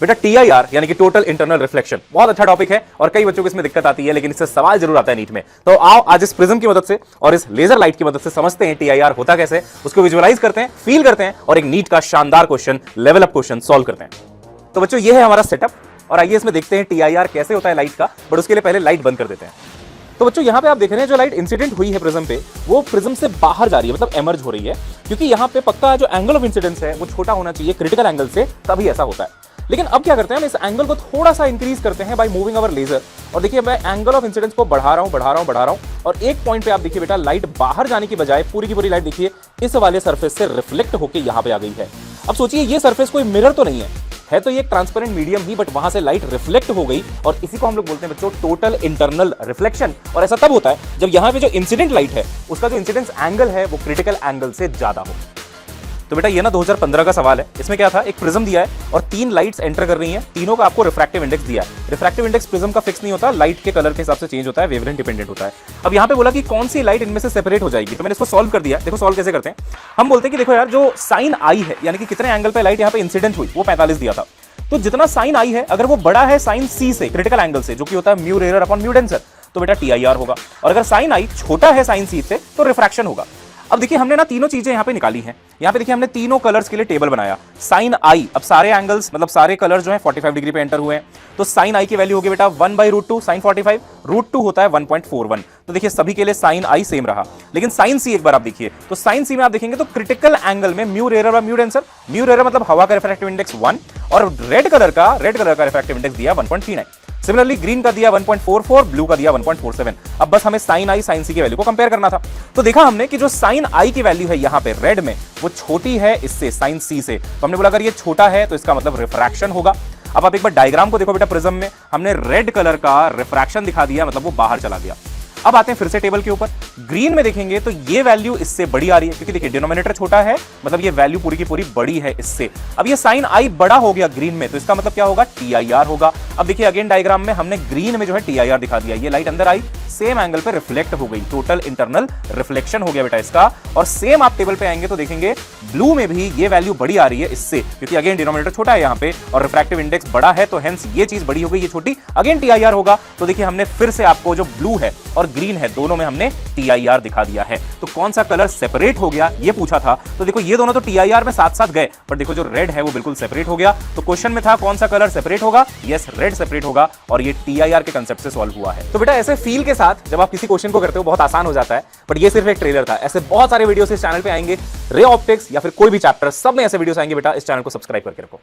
बेटा TIR यानी कि टोटल इंटरनल रिफ्लेक्शन बहुत अच्छा टॉपिक है और कई बच्चों को इसमें दिक्कत आती है, लेकिन इससे सवाल जरूर आता है नीट में। तो आओ आज इस प्रिज्म की मदद से और इस लेजर लाइट की मदद से समझते हैं TIR होता कैसे, उसको विजुअलाइज करते हैं, फील करते हैं और एक नीट का शानदार question, level up question solve करते हैं। तो बच्चों ये है हमारा सेटअप और आइए इसमें देखते हैं TIR कैसे होता है लाइट का, बट उसके लिए पहले लाइट बंद कर देते हैं। तो बच्चों यहाँ पे आप देख रहे हैं जो लाइट इंसिडेंट हुई है प्रिज्म पे, वो प्रिज्म से बाहर जा रही है, मतलब एमर्ज हो रही है, क्योंकि यहाँ पे पक्का जो एंगल ऑफ इंसिडेंस है वो छोटा होना चाहिए क्रिटिकल एंगल से, तभी ऐसा होता है। लेकिन अब क्या करते हैं, हम इस एंगल को थोड़ा सा इंक्रीज करते हैं बाय मूविंग अवर लेजर। और देखिए मैं एंगल ऑफ इंसिडेंस को बढ़ा रहा हूं और एक पॉइंट पे आप देखिए बेटा लाइट बाहर जाने की बजाय पूरी की पूरी लाइट देखिए इस वाले सरफेस से रिफ्लेक्ट होकर यहां पे आ गई है। अब सोचिए ये सरफेस कोई मिरर तो नहीं है तो ये एक ट्रांसपेरेंट मीडियम ही, बट वहां से लाइट रिफ्लेक्ट हो गई और इसी को हम लोग बोलते हैं बच्चों टोटल इंटरनल रिफ्लेक्शन। और ऐसा तब होता है जब यहां पे जो इंसिडेंट लाइट है उसका जो इंसिडेंस एंगल है वो क्रिटिकल एंगल से ज्यादा हो। तो बेटा ये ना 2015 का सवाल है। इसमें क्या था, एक प्रिज्म दिया है और 3 लाइट्स एंटर कर रही हैं, तीनों का आपको रिफ्रैक्टिव इंडेक्स दिया है। रिफ्रैक्टिव इंडेक्स प्रिज्म का फिक्स नहीं होता, लाइट के कलर के हिसाब से चेंज होता है, वेवलेंथ डिपेंडेंट होता है। अब यहाँ पे बोला कि कौन सी लाइट इनमें से सेपरेट हो जाएगी, तो मैंने इसको सॉल्व कर दिया। देखो सॉल्व कैसे करते हैं, हम बोलते हैं कि देखो यार जो साइन आई है यानी कि कितने एंगल पे लाइट यहाँ पे इंसिडेंट हुई वो 45 दिया था, तो जितना साइन आई है अगर वो बड़ा है साइन सी से क्रिटिकल एंगल से, जो कि होता है mu rare upon mu denser, तो बेटा TIR होगा। और अगर साइन आई छोटा है साइन सी से तो रिफ्रैक्शन होगा। अब देखिए हमने ना तीनों चीजें यहां पे निकाली हैं। यहां पे देखिए हमने तीनों कलर्स के लिए टेबल बनाया। साइन आई, अब सारे एंगल्स मतलब सारे कलर्स जो हैं 45 डिग्री पे एंटर हुए हैं, तो साइन आई की वैल्यू होगी बेटा 1/√2 साइन 45, √2 होता है 1.41। तो देखिए सभी के लिए साइन आई सेम रहा, लेकिन साइन सी एक बार आप देखिए, तो साइन सी में आप देखेंगे तो क्रिटिकल एंगल में म्यू रेयर और म्यू डेंसर, म्यू रेयर मतलब हवा का रिफ्रैक्टिव इंडेक्स 1 और रेड कलर का रिफ्रैक्टिव इंडेक्स दिया 1.39। सिमिलरली ग्रीन का दिया 1.44, ब्लू का दिया 1.47। अब बस हमें साइन आई साइन सी की वैल्यू को कंपेयर करना था। तो देखा हमने कि जो साइन आई की वैल्यू है यहाँ पे रेड में वो छोटी है इससे साइन सी से, तो हमने बोला अगर ये छोटा है तो इसका मतलब रिफ्रैक्शन होगा। अब आप एक बार डायग्राम को देखो बेटा, प्रिज्म में हमने रेड कलर का रिफ्रैक्शन दिखा दिया, मतलब वो बाहर चला गया। अब आते हैं फिर से टेबल के ऊपर, ग्रीन में देखेंगे तो ये वैल्यू इससे बड़ी आ रही है, क्योंकि देखिए डिनोमिनेटर छोटा है, मतलब ये वैल्यू पूरी की पूरी बड़ी है इससे। अब ये साइन आई बड़ा हो गया ग्रीन में, तो इसका मतलब क्या होगा, TIR होगा। अब देखिए अगेन डायग्राम में हमने ग्रीन में जो है TIR दिखा दिया, ये लाइट अंदर आई सेम एंगल पे रिफ्लेक्ट हो गई, टोटल इंटरनल रिफ्लेक्शन हो गया बेटा इसका। और सेम आप टेबल पे आएंगे तो देखेंगे ब्लू में भी ये वैल्यू बड़ी आ रही है इससे, क्योंकि अगेन डिनोमिनेटर छोटा है यहाँ पे और रिफ्रैक्टिव इंडेक्स बड़ा है, तो हेंस ये चीज बड़ी हो गई, ये छोटी, अगेन TIR होगा। तो देखिए हमने फिर से आपको जो ब्लू है और ग्रीन है दोनों में हमने TIR दिखा दिया है। तो कौन सा कलर सेपरेट हो गया ये पूछा था, तो देखो ये दोनों तो TIR में साथ साथ गए, पर देखो जो रेड है वो बिल्कुल सेपरेट हो गया। तो क्वेश्चन में था कौन सा कलर सेपरेट होगा, यस रेड सेपरेट होगा, और ये TIR के कंसेप्ट से सॉल्व हुआ है। तो बेटा ऐसे फील के साथ जब आप किसी क्वेश्चन को करते हो बहुत आसान हो जाता है, बट ये सिर्फ एक ट्रेलर था। ऐसे बहुत सारे वीडियोस इस चैनल पे आएंगे, रे ऑप्टिक्स या फिर कोई भी चैप्टर, सब में ऐसे वीडियोस आएंगे बेटा, इस चैनल को सब्सक्राइब करके रखो।